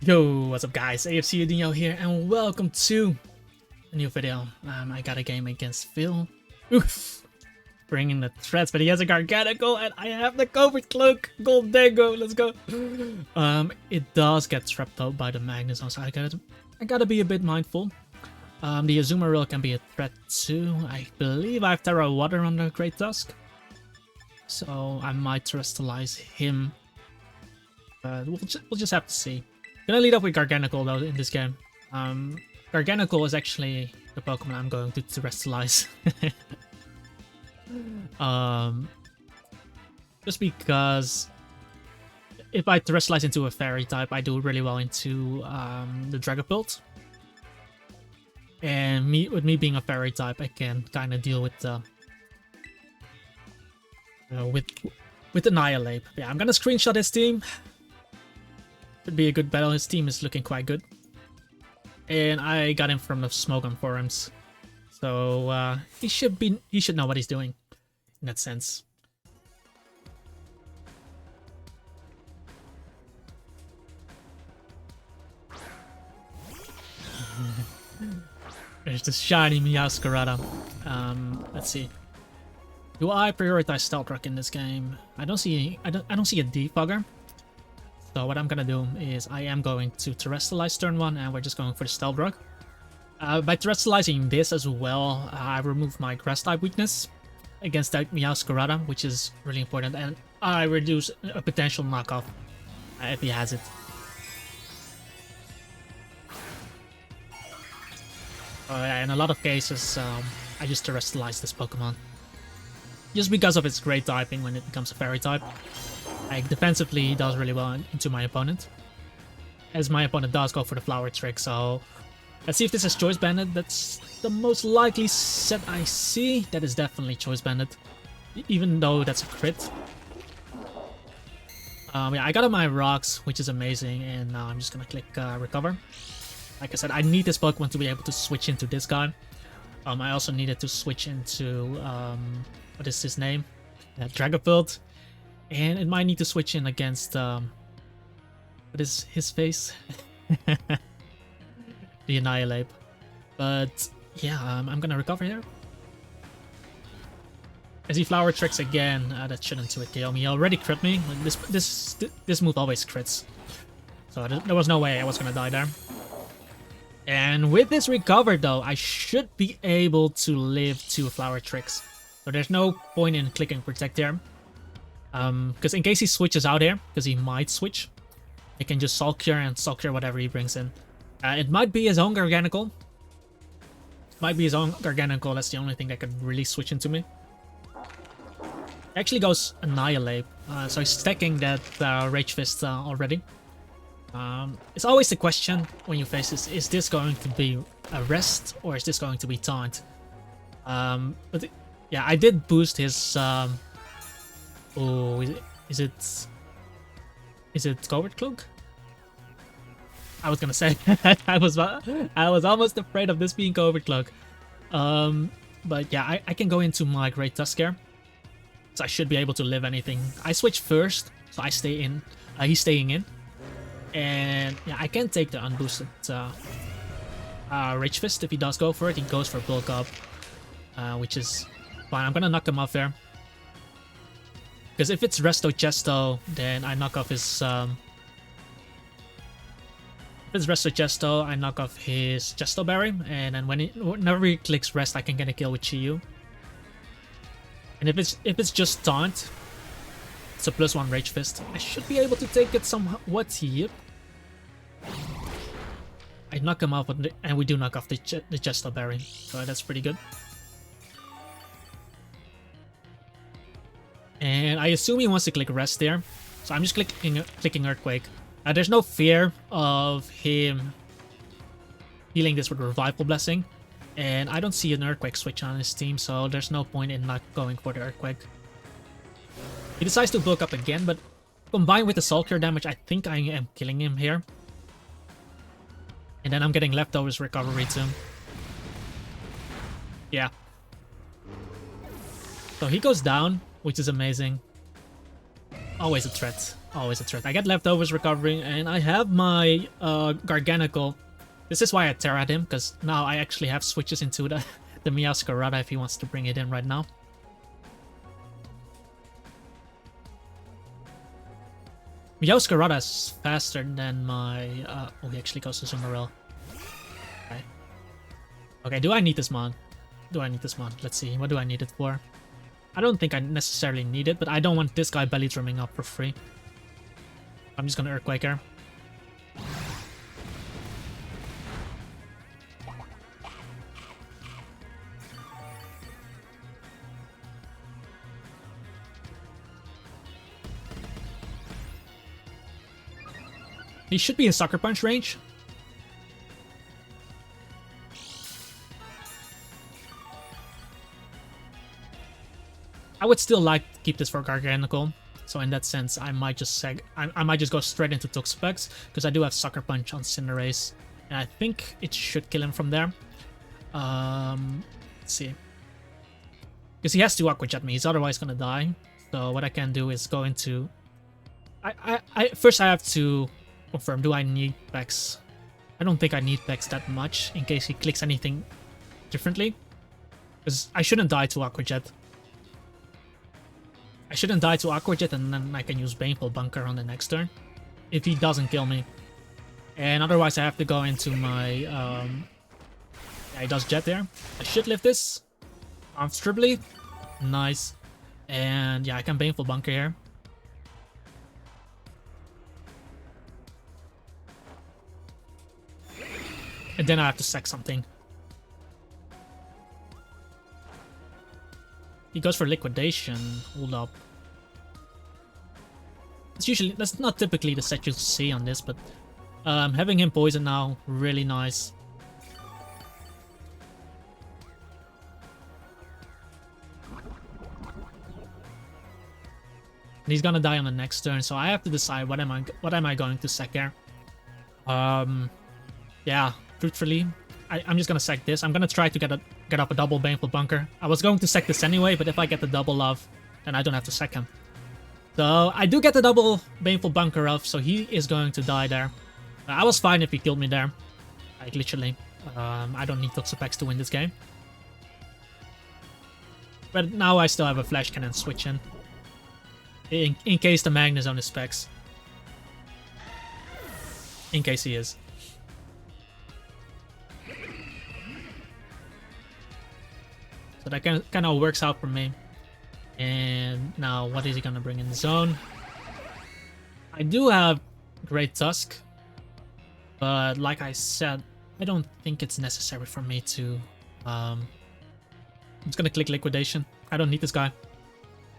Yo, what's up guys, AFC Adinho here and welcome to a new video. I got a game against Phil. Oof! Bringing the threats, but he has a Garganical and I have the COVID cloak. Gold Dago, let's go. It does get trapped out by the Magnus, so I gotta be a bit mindful. The Azumarill can be a threat too. I believe I have Terra Water on the Great Tusk, so I might terrestrialize him. But we'll just have to see. Gonna lead up with Garganical though in this game. Garganical is actually the Pokemon I'm going to terrestrialize. Just because if I terrestrialize into a fairy type, I do really well into the Dragapult. And with me being a fairy type, I can kind of deal with the with Annihilate. Yeah, I'm gonna screenshot his team. Should be a good battle. His team is looking quite good. And I got him from the Smoke on forums. So he should know what he's doing in that sense. There's the shiny Meowscarada. Let's see. Do I prioritize Stealth Rock in this game? I don't see a defogger. So what I'm gonna do is I am going to terrestrialize turn 1 and we're just going for the Stealth Rock. By terrestrializing this as well, I remove my grass type weakness against that Meowscarada, which is really important, and I reduce a potential knockoff if he has it. In a lot of cases, I just terrestrialize this Pokemon. Just because of its great typing when it becomes a fairy type. Like, defensively, he does really well into my opponent. As my opponent does go for the Flower Trick, so... Let's see if this is Choice Banded. That's the most likely set I see. That is definitely Choice Banded. Even though that's a crit. Yeah, I got on my rocks, which is amazing, and now I'm just gonna click Recover. Like I said, I need this Pokemon to be able to switch into this guy. I also needed to switch into... what is his name? Dragapult. And it might need to switch in against, what is his face? The Annihilate. But, yeah, I'm gonna recover here. As he Flower Tricks again, that shouldn't do it kill me. He already crit me. This move always crits. So there was no way I was gonna die there. And with this recover though, I should be able to live 2 Flower Tricks. So there's no point in clicking Protect here. Because in case he switches out here, because he might switch, he can just Sulk here and Sulk here whatever he brings in. It might be his own Garganical. Might be his own Garganical, that's the only thing that could really switch into me. He actually goes Annihilate, so he's stacking that Rage Fist already. It's always the question when you face this, is this going to be a rest or is this going to be taunt? But yeah, I did boost his... oh, is it Covert Cloak? I was gonna say I was almost afraid of this being Covert Cloak. But yeah, I can go into my Great Tusk here, so I should be able to live anything. I switch first, so I stay in. He's staying in, and yeah, I can take the unboosted Rage Fist if he does go for it. He goes for Bulk Up, which is fine. I'm gonna knock him off there. Because if it's Resto Chesto, then I knock off his... if it's Resto Chesto, I knock off his Chesto Berry, and then whenever he clicks Rest, I can get a kill with Chiyu. And if it's just Taunt, it's a +1 Rage Fist. I should be able to take it somewhat here. I knock him off, and we do knock off the Chesto Berry, so that's pretty good. And I assume he wants to click Rest there, so I'm just clicking Earthquake. There's no fear of him healing this with Revival Blessing, and I don't see an Earthquake switch on his team, so there's no point in not going for the Earthquake. He decides to bulk up again, but combined with the Sulker damage, I think I am killing him here. And then I'm getting Leftovers Recovery too. Yeah. So he goes down, which is amazing. Always a threat. always a threat. I get leftovers recovering, and I have my Garganical. This is why I tear at him, because now I actually have switches into the Meowscarada if he wants to bring it in right now. Meowscarada is faster than my... oh, he actually goes to Sumaril. Okay. Okay, do I need this mon? Do I need this mon? Let's see, what do I need it for? I don't think I necessarily need it, but I don't want this guy belly drumming up for free. I'm just gonna Earthquake here. He should be in Sucker Punch range. I would still like to keep this for Garganical, so in that sense, I might just I might just go straight into Toxapex because I do have Sucker Punch on Cinderace, and I think it should kill him from there. Let's see, because he has to Aqua Jet me. He's otherwise gonna die. So what I can do is go into. First I have to confirm. Do I need Pex? I don't think I need Pex that much in case he clicks anything differently, because I shouldn't die to Aqua Jet. I shouldn't die to Aqua Jet, and then I can use Baneful Bunker on the next turn if he doesn't kill me. And otherwise I have to go into my... yeah, he does Jet there. I should lift this comfortably. Nice. And yeah, I can Baneful Bunker here. And then I have to sack something. He goes for Liquidation. Hold up. That's not typically the set you'll see on this, but having him poison now, really nice. And he's gonna die on the next turn, so I have to decide what am I going to sack here. Yeah, truthfully, I'm just gonna sack this. I'm gonna try to get up a double Baneful Bunker. I was going to sack this anyway, but if I get the double off, then I don't have to sack him. So I do get the double Baneful Bunker off, so he is going to die there. I was fine if he killed me there. Like, literally. I don't need Toxapex to win this game. But now I still have a Flash Cannon switch in case the Magnus on his specs. In case he is. So that kind of works out for me. And now, what is he gonna bring in the zone? I do have Great Tusk, but like I said, I don't think it's necessary for me to. I'm just gonna click Liquidation. I don't need this guy.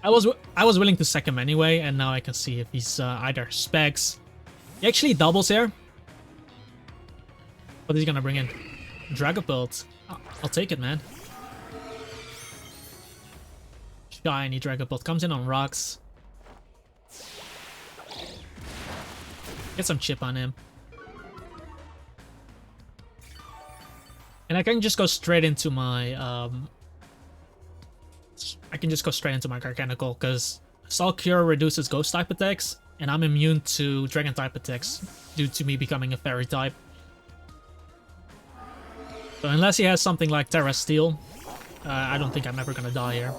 I was willing to sack him anyway, and now I can see if he's either specs. He actually doubles here. What is he gonna bring in? Dragapult. I'll take it, man. Shiny Dragapult comes in on rocks. Get some chip on him. And I can just go straight into my Garganical, because Soul Cure reduces ghost type attacks, and I'm immune to dragon type attacks due to me becoming a fairy type. So unless he has something like Terra Steel, I don't think I'm ever gonna die here.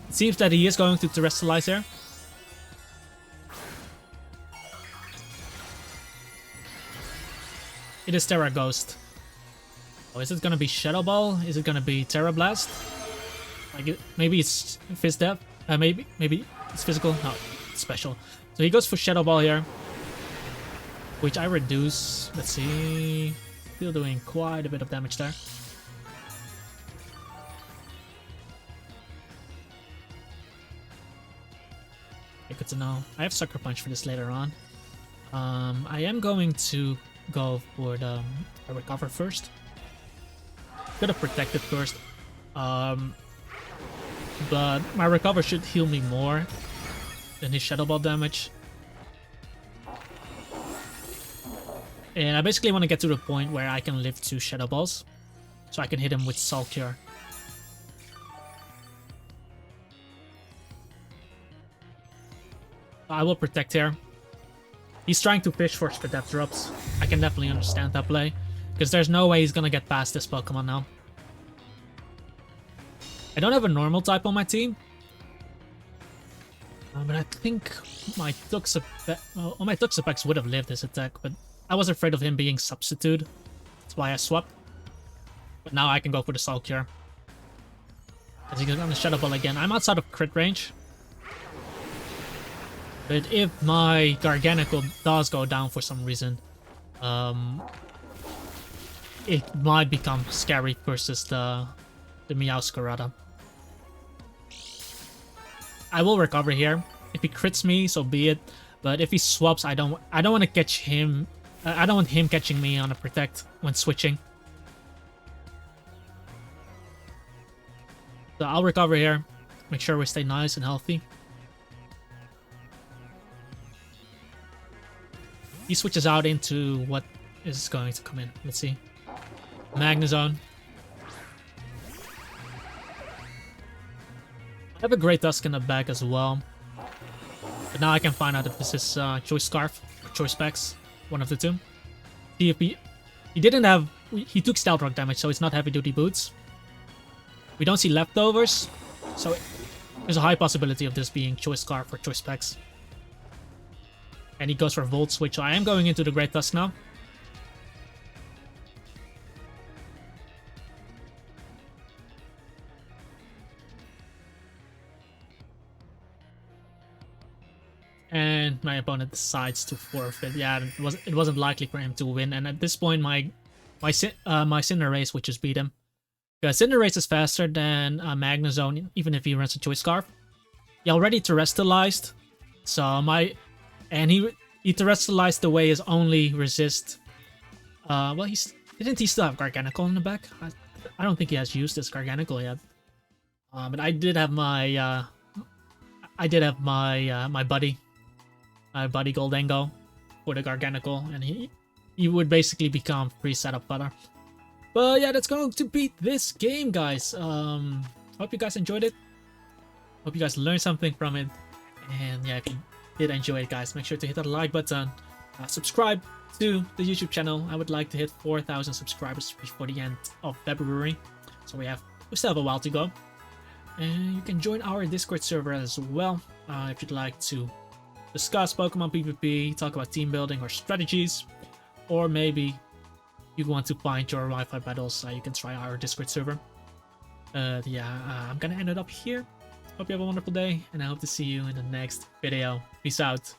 It seems that he is going to Terrestrialize here. It is Terra Ghost. Oh, is it gonna be Shadow Ball? Is it gonna be Terra Blast? Like maybe it's Fizz Death? Maybe it's physical? No, it's special. So he goes for Shadow Ball here, which I reduce. Let's see. Still doing quite a bit of damage there. Good to know. I have Sucker Punch for this later on. I am going to go for the Recover first. Could have Protected first. But my Recover should heal me more than his Shadow Ball damage. And I basically want to get to the point where I can live 2 Shadow Balls, so I can hit him with Soul Cure. I will protect here. He's trying to fish for death drops. I can definitely understand that play. Because there's no way he's gonna get past this Pokemon now. I don't have a normal type on my team. But I think my Tuxapex would have lived this attack, but I was afraid of him being substitute. That's why I swapped. But now I can go for the Soul Cure. As he goes on the Shadow Ball again. I'm outside of crit range. But if my Garganical does go down for some reason, it might become scary versus the Meowscarada. I will recover here. If he crits me, so be it. But if he swaps, I don't want to catch him. I don't want him catching me on a protect when switching. So I'll recover here. Make sure we stay nice and healthy. He switches out into what is going to come in. Let's see. Magnezone. I have a Great Tusk in the bag as well. But now I can find out if this is Choice Scarf or Choice Specs. One of the two. See if he didn't have... He took Stealth Rock damage, so it's not Heavy Duty Boots. We don't see leftovers, so there's a high possibility of this being Choice Scarf or Choice Specs. And he goes for Volt Switch, so I am going into the Great Tusk now. And my opponent decides to forfeit. Yeah, it wasn't likely for him to win. And at this point, my Cinderace, which just beat him. Because Cinderace is faster than Magnezone, even if he runs a Choice Scarf. He already terrestrialized, so he terrestrialized the way his only resist. Well, didn't he still have Garganical in the back? I don't think he has used his Garganical yet. But I did have my my buddy Goldango for the Garganical, and he would basically become free setup fodder. But yeah, that's going to beat this game, guys. Hope you guys enjoyed it. Hope you guys learned something from it. And yeah, if you did enjoy it, guys, make sure to hit that like button. Subscribe to the YouTube channel. I would like to hit 4,000 subscribers before the end of February. So we still have a while to go. And you can join our Discord server as well if you'd like to discuss Pokemon PvP, talk about team building or strategies, or maybe you want to find your Wi-Fi battles, you can try our Discord server. I'm gonna end it up here. Hope you have a wonderful day, and I hope to see you in the next video. Peace out.